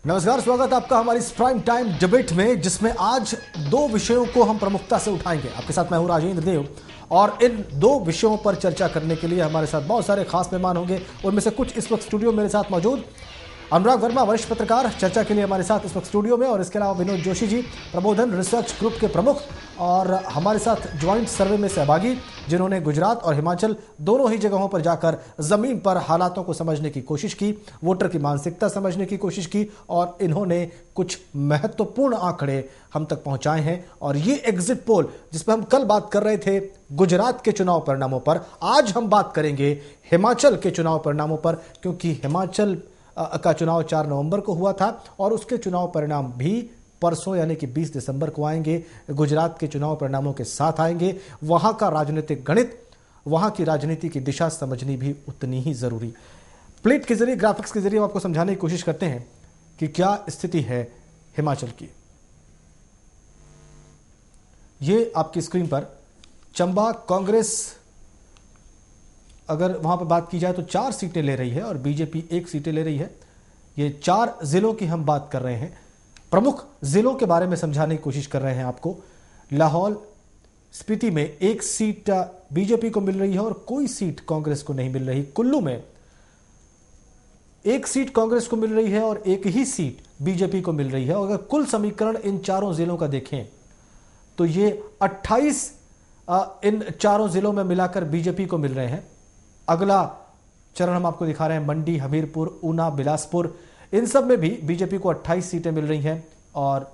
नमस्कार, स्वागत आपका हमारी इस प्राइम टाइम डिबेट में, जिसमें आज दो विषयों को हम प्रमुखता से उठाएंगे। आपके साथ मैं हूं राजेंद्र देव और इन दो विषयों पर चर्चा करने के लिए हमारे साथ बहुत सारे खास मेहमान होंगे। उनमें से कुछ इस वक्त स्टूडियो में मेरे साथ मौजूद। अनुराग वर्मा, वरिष्ठ पत्रकार, चर्चा के लिए हमारे साथ इस वक्त स्टूडियो में, और इसके अलावा विनोद जोशी जी, प्रबोधन रिसर्च ग्रुप के प्रमुख और हमारे साथ ज्वाइंट सर्वे में सहभागी, जिन्होंने गुजरात और हिमाचल दोनों ही जगहों पर जाकर जमीन पर हालातों को समझने की कोशिश की, वोटर की मानसिकता समझने की कोशिश की, और इन्होंने कुछ महत्वपूर्ण आंकड़े हम तक पहुंचाए हैं। और ये एग्जिट पोल, जिस पर हम कल बात कर रहे थे गुजरात के चुनाव परिणामों पर, आज हम बात करेंगे हिमाचल के चुनाव परिणामों पर, क्योंकि हिमाचल का चुनाव 4 नवंबर को हुआ था और उसके चुनाव परिणाम भी परसों यानी कि 20 दिसंबर को आएंगे। गुजरात के चुनाव परिणामों के साथ आएंगे। वहां का राजनीतिक गणित, वहां की राजनीति की दिशा समझनी भी उतनी ही जरूरी। प्लेट के जरिए, ग्राफिक्स के जरिए हम आपको समझाने की कोशिश करते हैं कि क्या स्थिति है हिमाचल की। ये आपकी स्क्रीन पर चंबा कांग्रेस, अगर वहां पर बात की जाए तो 4 सीटें ले रही है और बीजेपी 1 सीटें ले रही है। ये 4 जिलों की हम बात कर रहे हैं। प्रमुख जिलों के बारे में समझाने की कोशिश कर रहे हैं आपको। लाहौल स्पीति में 1 सीट बीजेपी को मिल रही है और कोई सीट कांग्रेस को नहीं मिल रही। कुल्लू में 1 सीट कांग्रेस को मिल रही है और 1 ही सीट बीजेपी को मिल रही है। और अगर कुल समीकरण इन चारों जिलों का देखें तो ये 28 इन चारों जिलों में मिलाकर बीजेपी को मिल रहे हैं। अगला चरण हम आपको दिखा रहे हैं मंडी, हमीरपुर, ऊना, बिलासपुर। इन सब में भी बीजेपी को 28 सीटें मिल रही हैं और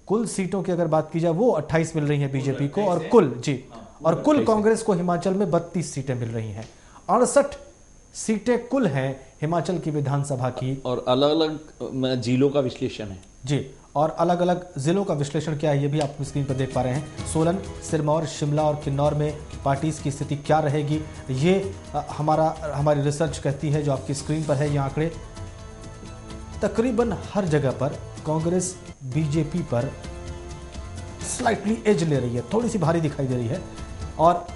कुल सीटों की अगर बात की जाए वो 28 मिल रही हैं बीजेपी को, और कुल कांग्रेस को हिमाचल में 32 सीटें मिल रही हैं। 68 सीटें कुल हैं हिमाचल की विधानसभा की। और अलग अलग जिलों का विश्लेषण है जी। और अलग अलग जिलों का विश्लेषण क्या है ये भी आप स्क्रीन पर देख पा रहे हैं। सोलन, सिरमौर, शिमला और किन्नौर में पार्टीज की स्थिति क्या रहेगी, ये हमारी रिसर्च कहती है। जो आपकी स्क्रीन पर है ये आंकड़े, तकरीबन हर जगह पर कांग्रेस बीजेपी पर स्लाइटली एज ले रही है, थोड़ी सी भारी दिखाई दे रही है। और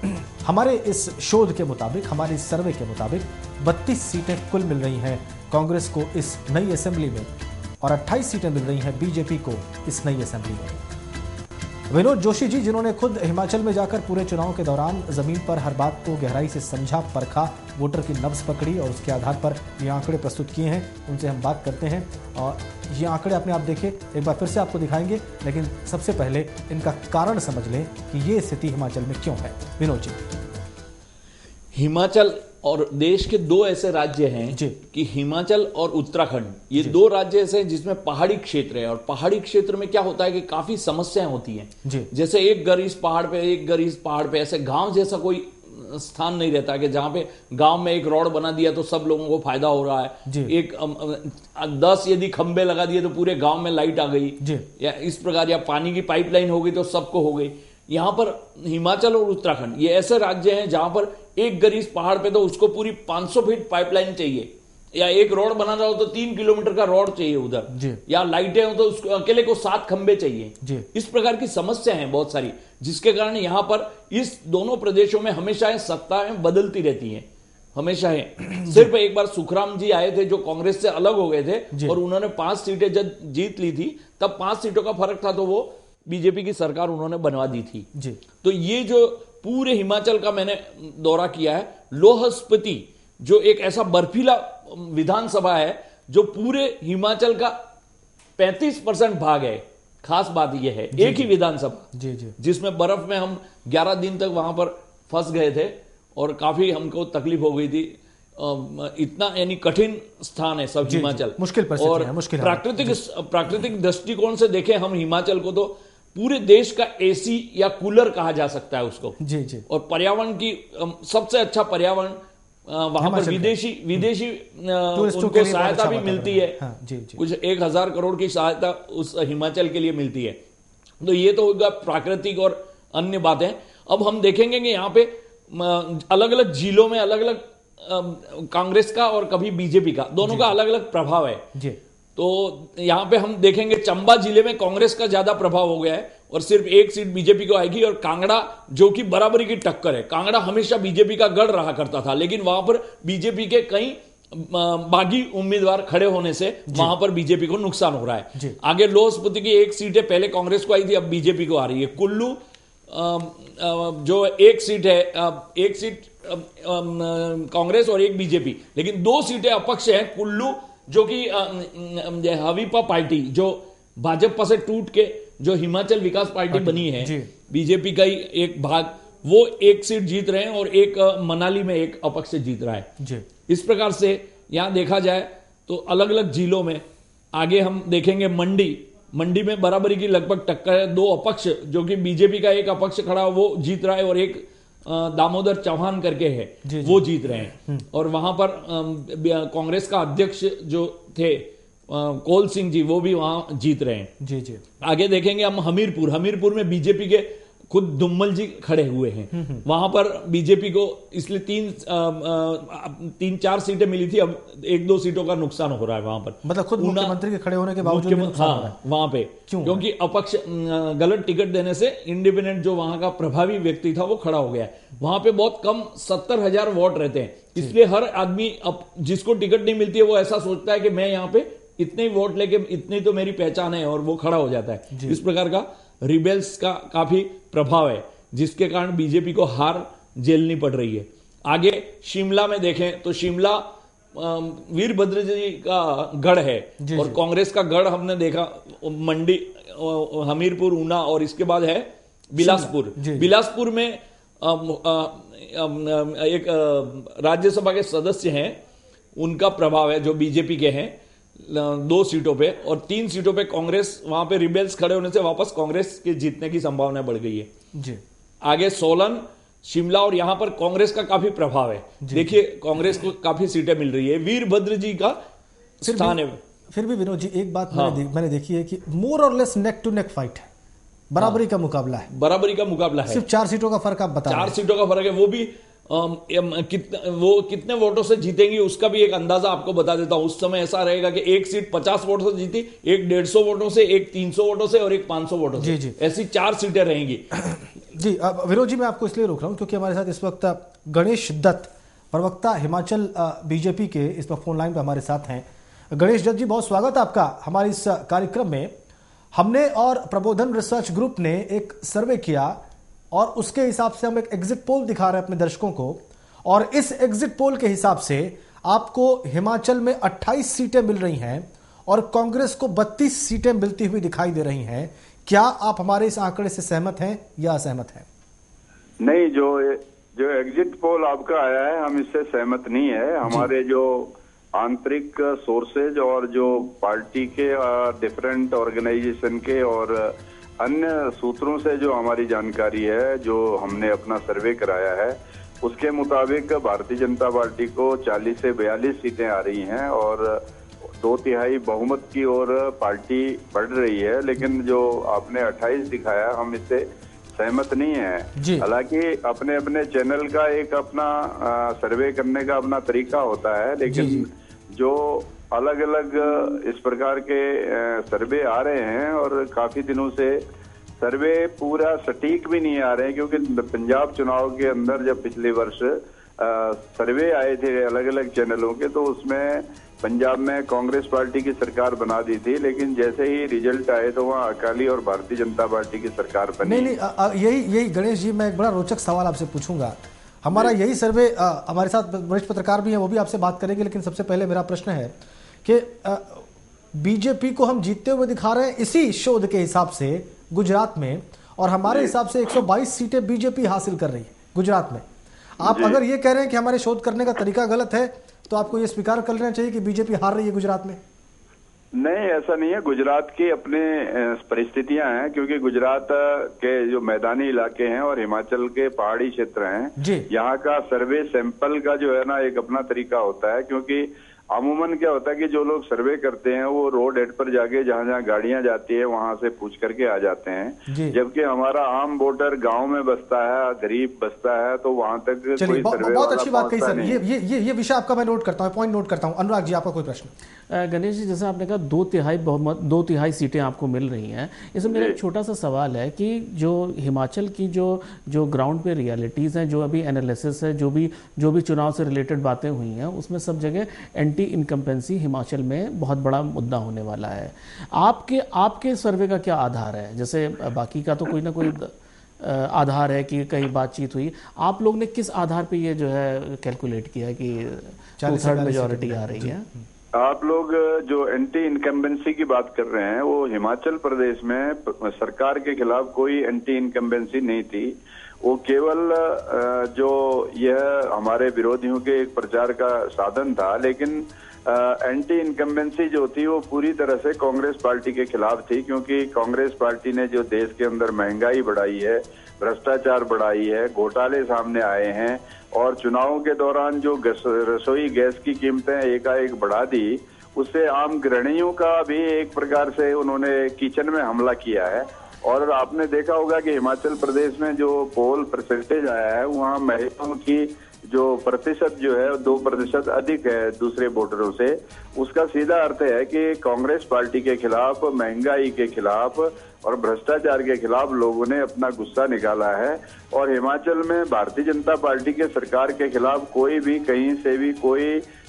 हमारे इस शोध के मुताबिक, हमारे इस सर्वे के मुताबिक 32 सीटें कुल मिल रही हैं कांग्रेस को इस नई असेंबली में और 28 सीटें मिल रही हैं बीजेपी को इस नई असेंबली में। विनोद जोशी जी, जिन्होंने खुद हिमाचल में जाकर पूरे चुनाव के दौरान जमीन पर हर बात को गहराई से समझा, परखा, वोटर की नब्ज पकड़ी और उसके आधार पर ये आंकड़े प्रस्तुत किए हैं, उनसे हम बात करते हैं। और ये आंकड़े अपने आप देखिए, एक बार फिर से आपको दिखाएंगे, लेकिन सबसे पहले इनका कारण समझ लें कि ये स्थिति हिमाचल में क्यों है। विनोद जी। हिमाचल और देश के 2 ऐसे राज्य हैं कि हिमाचल और उत्तराखंड, ये 2 राज्य ऐसे हैं जिसमें पहाड़ी क्षेत्र है। और पहाड़ी क्षेत्र में क्या होता है कि काफी समस्याएं होती हैं। जैसे एक घर इस पहाड़ पे, एक घर इस पहाड़ पे, ऐसे गांव जैसा कोई स्थान नहीं रहता कि जहां पे गांव में एक रोड बना दिया तो सब लोगों को फायदा हो रहा है। एक 10 यदि खंबे लगा दिए तो पूरे गांव में लाइट आ गई, या इस प्रकार, या पानी की पाइपलाइन हो गई तो सबको हो गई। यहां पर हिमाचल और उत्तराखंड ये ऐसे राज्य हैं जहां पर एक घर इस पहाड़ पे तो उसको पूरी 500 फीट पाइपलाइन चाहिए, या एक रोड बनाना हो तो 3 किलोमीटर का रोड चाहिए उधर, या लाइटें हो तो उसको अकेले को 7 खंबे चाहिए। इस प्रकार की समस्या है बहुत सारी, जिसके कारण यहां पर इस दोनों प्रदेशों में हमेशा सत्ताएं बदलती रहती हैं, हमेशा है। सिर्फ एक बार सुखराम जी आए थे जो कांग्रेस से अलग हो गए थे और उन्होंने 5 सीटें जब जीत ली थी, तब 5 सीटों का फर्क था तो वो बीजेपी की सरकार उन्होंने बनवा दी थी जी। तो ये जो पूरे हिमाचल का मैंने दौरा किया है, लाहौल स्पीति जो एक ऐसा बर्फीला विधानसभा है जो पूरे हिमाचल का 35% भाग है। खास बात यह है, एक ही विधानसभा जिसमें बर्फ में हम 11 दिन तक वहां पर फंस गए थे और काफी हमको तकलीफ हो गई थी। इतना यानी कठिन स्थान है सब हिमाचल, मुश्किल परिस्थिति है, मुश्किल प्राकृतिक दृष्टिकोण से देखें हम हिमाचल को तो पूरे देश का एसी या कूलर कहा जा सकता है उसको। और पर्यावरण की सबसे अच्छा पर्यावरण वहां पर विदेशी उनको सहायता भी मिलती है। कुछ 1000 करोड़ की सहायता उस हिमाचल के लिए मिलती है। तो ये तो होगा प्राकृतिक और अन्य बातें। अब हम देखेंगे कि यहाँ पे अलग अलग जिलों में अलग अलग कांग्रेस का और कभी बीजेपी का, दोनों का अलग अलग प्रभाव है। तो यहां पे हम देखेंगे चंबा जिले में कांग्रेस का ज्यादा प्रभाव हो गया है और सिर्फ 1 सीट बीजेपी को आएगी। और कांगड़ा जो कि बराबरी की टक्कर है, कांगड़ा हमेशा बीजेपी का गढ़ रहा करता था, लेकिन वहां पर बीजेपी के कई बागी उम्मीदवार खड़े होने से वहां पर बीजेपी को नुकसान हो रहा है। आगे लोहसपुती की एक सीट है, पहले कांग्रेस को आई थी, अब बीजेपी को आ रही है। कुल्लू जो एक सीट है, एक सीट कांग्रेस और एक बीजेपी, लेकिन 2 सीटें अपक्ष हैं। कुल्लू जो कि हवीपा पार्टी जो भाजपा से टूट के जो हिमाचल विकास पार्टी बनी है, बीजेपी का ही एक भाग, वो एक सीट जीत रहे हैं और एक मनाली में एक अपक्ष से जीत रहा है। इस प्रकार से यहां देखा जाए तो अलग अलग जिलों में आगे हम देखेंगे मंडी में बराबरी की लगभग टक्कर है। 2 अपक्ष जो कि बीजेपी का एक अपक्ष खड़ा वो जीत रहा है और एक दामोदर चौहान करके है वो जीत रहे हैं। और वहां पर कांग्रेस का अध्यक्ष जो थे कोल सिंह जी वो भी वहां जीत रहे हैं। आगे देखेंगे हम हमीरपुर में बीजेपी के खुद दुम्मल जी खड़े हुए हैं। वहां पर बीजेपी को इसलिए 3-4 सीटें मिली थी, अब 1-2 सीटों का नुकसान हो रहा है वहां पर। मतलब खुद मुख्यमंत्री के खड़े होने के बावजूद वहां पे क्योंकि अपक्ष गलत टिकट देने से इंडिपेंडेंट जो वहां का प्रभावी व्यक्ति था वो खड़ा हो गया। वहां पे बहुत कम 70,000 वोट रहते हैं, इसलिए हर आदमी जिसको टिकट नहीं मिलती है वो ऐसा सोचता है कि मैं यहाँ पे इतने वोट लेके, इतनी तो मेरी पहचान है, और वो खड़ा हो जाता है। इस प्रकार का रिबेल्स का काफी प्रभाव है, जिसके कारण बीजेपी को हार झेलनी पड़ रही है। आगे शिमला में देखें तो शिमला वीरभद्र जी का गढ़ है और कांग्रेस का गढ़ हमने देखा मंडी, हमीरपुर, ऊना और इसके बाद है बिलासपुर। बिलासपुर में एक राज्यसभा के सदस्य हैं, उनका प्रभाव है जो बीजेपी के हैं 2 सीटों पे, और 3 सीटों पे कांग्रेस, वहां पे रिबेल्स खड़े होने से वापस कांग्रेस के जीतने की संभावना बढ़ गई है। आगे सोलन, शिमला, और यहां पर कांग्रेस का काफी प्रभाव है। देखिए कांग्रेस को काफी सीटें मिल रही है, वीरभद्र जी का स्थान है। फिर भी विनोद जी एक बात मैंने देखी है कि मोर और less neck to neck fight है, बराबरी का मुकाबला है। बराबरी का मुकाबला है, सिर्फ 4 सीटों का फर्क आप बता। 4 सीटों का फर्क है, वो भी वो कितने वोटों से जीतेंगी उसका भी एक अंदाजा आपको बता देता हूं। उस समय ऐसा रहेगा कि एक सीट 50 वोटों से जीती, एक 150 वोटों से, एक 300 वोटों से और एक 500 वोटों से। ऐसी 4 सीटें रहेंगी। जी विनोद जी, मैं आपको इसलिए रोक रहा हूं क्योंकि हमारे साथ इस वक्त गणेश दत्त, प्रवक्ता हिमाचल बीजेपी के, इस वक्त फोन लाइन पर हमारे साथ हैं। गणेश दत्त जी, बहुत स्वागत है आपका हमारे इस कार्यक्रम में। हमने और प्रबोधन रिसर्च ग्रुप ने एक सर्वे किया और उसके हिसाब से हम एक एग्जिट पोल दिखा रहे हैं अपने दर्शकों को, और इस एग्जिट पोल के हिसाब से आपको हिमाचल में 28 सीटें मिल रही हैं और कांग्रेस को 32 सीटें मिलती हुई दिखाई दे रही हैं। क्या आप हमारे इस आंकड़े से सहमत हैं या असहमत हैं? नहीं, जो एग्जिट पोल आपका आया है हम इससे सहमत नहीं है। हमारे जो आंतरिक सोर्सेज और जो पार्टी के डिफरेंट ऑर्गेनाइजेशन के और अन्य सूत्रों से जो हमारी जानकारी है, जो हमने अपना सर्वे कराया है, उसके मुताबिक भारतीय जनता पार्टी को 40 से 42 सीटें आ रही हैं और 2/3 बहुमत की ओर पार्टी बढ़ रही है। लेकिन जो आपने 28 दिखाया, हम इससे सहमत नहीं है। हालांकि अपने अपने चैनल का एक अपना सर्वे करने का अपना तरीका होता है, लेकिन जो अलग अलग इस प्रकार के सर्वे आ रहे हैं और काफी दिनों से सर्वे पूरा सटीक भी नहीं आ रहे हैं, क्योंकि पंजाब चुनाव के अंदर जब पिछले वर्ष सर्वे आए थे अलग अलग चैनलों के, तो उसमें पंजाब में कांग्रेस पार्टी की सरकार बना दी थी, लेकिन जैसे ही रिजल्ट आए तो वहाँ अकाली और भारतीय जनता पार्टी की सरकार बनी। नहीं, यही गणेश जी, मैं एक बड़ा रोचक सवाल आपसे पूछूंगा। हमारा यही सर्वे, हमारे साथ वरिष्ठ पत्रकार भी हैं, वो भी आपसे बात करेंगे, लेकिन सबसे पहले मेरा प्रश्न है कि बीजेपी को हम जीतते हुए दिखा रहे हैं इसी शोध के हिसाब से गुजरात में, और हमारे हिसाब से 122 सीटें बीजेपी हासिल कर रही है गुजरात में। आप अगर ये कह रहे हैं कि हमारे शोध करने का तरीका गलत है, तो आपको ये स्वीकार कर लेना चाहिए कि बीजेपी हार रही है गुजरात में। नहीं, ऐसा नहीं है। गुजरात की अपने परिस्थितियां हैं, क्योंकि गुजरात के जो मैदानी इलाके हैं और हिमाचल के पहाड़ी क्षेत्र हैं, यहाँ का सर्वे सैंपल का जो है ना एक अपना तरीका होता है, क्योंकि अमूमन क्या होता है कि जो लोग सर्वे करते हैं वो रोड हेड पर जाके जहाँ जहाँ गाड़ियां जाती है वहां से पूछ करके आ जाते हैं, जबकि हमारा आम वोटर गांव में बसता है, गरीब बसता है, तो वहां तक कोई सर्वे बहुत अच्छी बात कही सर। नहीं। ये विषय आपका मैं नोट करता हूँ, पॉइंट नोट करता हूँ। अनुराग जी, आपका कोई प्रश्न? गणेश जी, जैसे आपने कहा 2 तिहाई सीटें आपको मिल रही हैं, इसमें मेरा एक छोटा सा सवाल है कि जो हिमाचल की जो ग्राउंड पे रियलिटीज़ हैं, जो अभी एनालिसिस है, जो भी चुनाव से रिलेटेड बातें हुई हैं, उसमें सब जगह एंटी इनकम्पेंसी हिमाचल में बहुत बड़ा मुद्दा होने वाला है। आपके सर्वे का क्या आधार है? जैसे बाकी का तो कोई ना कोई आधार है कि कहीं बातचीत हुई, आप लोग ने किस आधार पे ये जो है कैलकुलेट किया है कि 2/3 मेजॉरिटी आ रही है? आप लोग जो एंटी इनकम्बेंसी की बात कर रहे हैं, वो हिमाचल प्रदेश में सरकार के खिलाफ कोई एंटी इनकम्बेंसी नहीं थी। वो केवल जो यह हमारे विरोधियों के एक प्रचार का साधन था, लेकिन एंटी इनकम्बेंसी जो थी वो पूरी तरह से कांग्रेस पार्टी के खिलाफ थी, क्योंकि कांग्रेस पार्टी ने जो देश के अंदर महंगाई बढ़ाई है, भ्रष्टाचार बढ़ाई है, घोटाले सामने आए हैं, और चुनावों के दौरान जो रसोई गैस की कीमतें एकाएक बढ़ा दी, उससे आम गृहिणियों का भी एक प्रकार से उन्होंने किचन में हमला किया है। और आपने देखा होगा कि हिमाचल प्रदेश में जो पोल परसेंटेज आया है, वहाँ महिलाओं की जो प्रतिशत जो है 2% अधिक है दूसरे वोटरों से। उसका सीधा अर्थ है कि कांग्रेस पार्टी के खिलाफ, महंगाई के खिलाफ और भ्रष्टाचार के खिलाफ लोगों ने अपना गुस्सा निकाला है। और हिमाचल में भारतीय जनता पार्टी के सरकार के खिलाफ कोई भी कहीं से भी कोई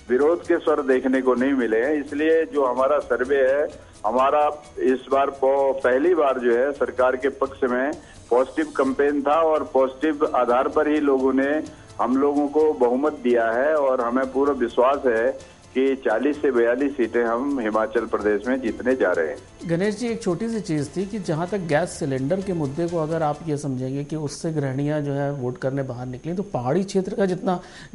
विरोध के स्वर देखने को नहीं मिले हैं। इसलिए जो हमारा सर्वे है, हमारा इस बार पहली बार जो है सरकार के पक्ष में पॉजिटिव कैंपेन था, और पॉजिटिव आधार पर ही लोगों ने हम लोगों को बहुमत दिया है। और हमें पूरा विश्वास है कि 40 से 42 सीटें हम हिमाचल प्रदेश में जीतने जा रहे हैं। गणेश जी, एक छोटी सी चीज़ थी कि जहाँ तक गैस सिलेंडर के मुद्दे को अगर आप ये समझेंगे कि उससे गृहिणियाँ जो है वोट करने बाहर निकली, तो पहाड़ी क्षेत्र का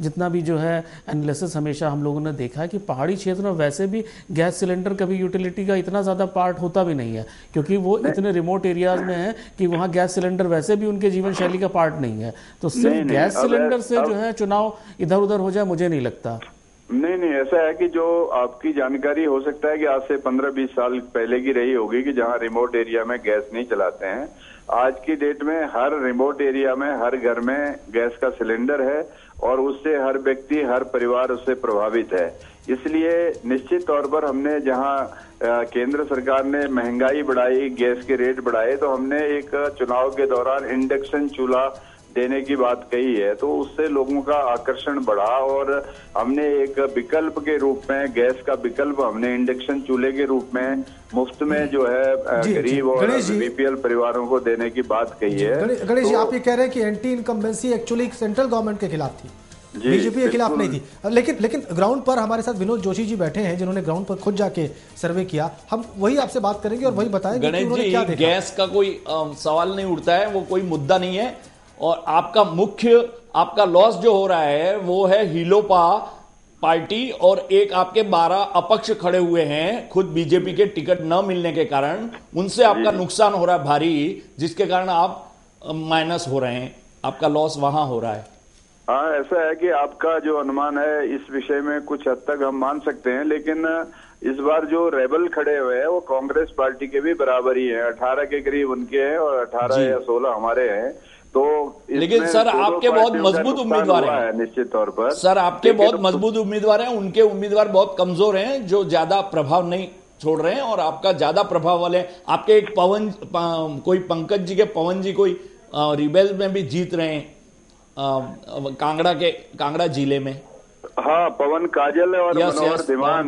जितना भी जो है एनालिसिस हमेशा हम लोगों ने देखा है कि पहाड़ी क्षेत्र में वैसे भी गैस सिलेंडर कभी यूटिलिटी का इतना ज़्यादा पार्ट होता भी नहीं है, क्योंकि वो इतने रिमोट एरियाज में है कि वहाँ गैस सिलेंडर वैसे भी उनके जीवन शैली का पार्ट नहीं है। तो सिर्फ गैस सिलेंडर से जो है चुनाव इधर उधर हो जाए, मुझे नहीं लगता। नहीं, ऐसा है कि जो आपकी जानकारी हो सकता है कि आज से 15-20 साल पहले की रही होगी कि जहां रिमोट एरिया में गैस नहीं चलाते हैं। आज की डेट में हर रिमोट एरिया में हर घर में गैस का सिलेंडर है, और उससे हर व्यक्ति, हर परिवार उससे प्रभावित है। इसलिए निश्चित तौर पर हमने जहां केंद्र सरकार ने महंगाई बढ़ाई, गैस के रेट बढ़ाए, तो हमने एक चुनाव के दौरान इंडक्शन चूल्हा देने की बात कही है, तो उससे लोगों का आकर्षण बढ़ा। और हमने एक विकल्प के रूप में, गैस का विकल्प हमने इंडक्शन चूल्हे के रूप में मुफ्त में जो है गरीब और बीपीएल परिवारों को देने की बात कही है। गणेश जी, आप ये कह रहे हैं कि anti incumbency actually central government के खिलाफ थी, बीजेपी के खिलाफ नहीं थी। लेकिन ग्राउंड पर हमारे साथ विनोद जोशी जी बैठे हैं, जिन्होंने ग्राउंड पर खुद जाके सर्वे किया। हम वही आपसे बात करेंगे और वही बताएंगे कि उन्होंने क्या देखा। गैस का कोई सवाल नहीं उठता है, वो कोई मुद्दा नहीं है। और आपका लॉस जो हो रहा है वो है हीलोपा पार्टी, और एक आपके 12 अपक्ष खड़े हुए हैं खुद बीजेपी के टिकट न मिलने के कारण, उनसे आपका नुकसान हो रहा है भारी, जिसके कारण आप माइनस हो रहे हैं, आपका लॉस वहां हो रहा है। हाँ, ऐसा है कि आपका जो अनुमान है इस विषय में कुछ हद तक हम मान सकते हैं, लेकिन इस बार जो रेबल खड़े हुए हैं वो कांग्रेस पार्टी के भी बराबर ही है। 18 के करीब उनके हैं और 18 या 16 हमारे हैं। तो लेकिन सर आपके बहुत मजबूत उम्मीदवार हैं, निश्चित तौर पर सर आपके बहुत मजबूत उम्मीदवार हैं, उनके उम्मीदवार बहुत कमजोर हैं जो ज्यादा प्रभाव नहीं छोड़ रहे हैं, और आपका ज्यादा प्रभाव वाले आपके एक कोई पंकज जी के पवन जी कोई रिबेल में भी जीत रहे हैं कांगड़ा जिले में। हाँ, पवन काजल और मनोहर धीमान।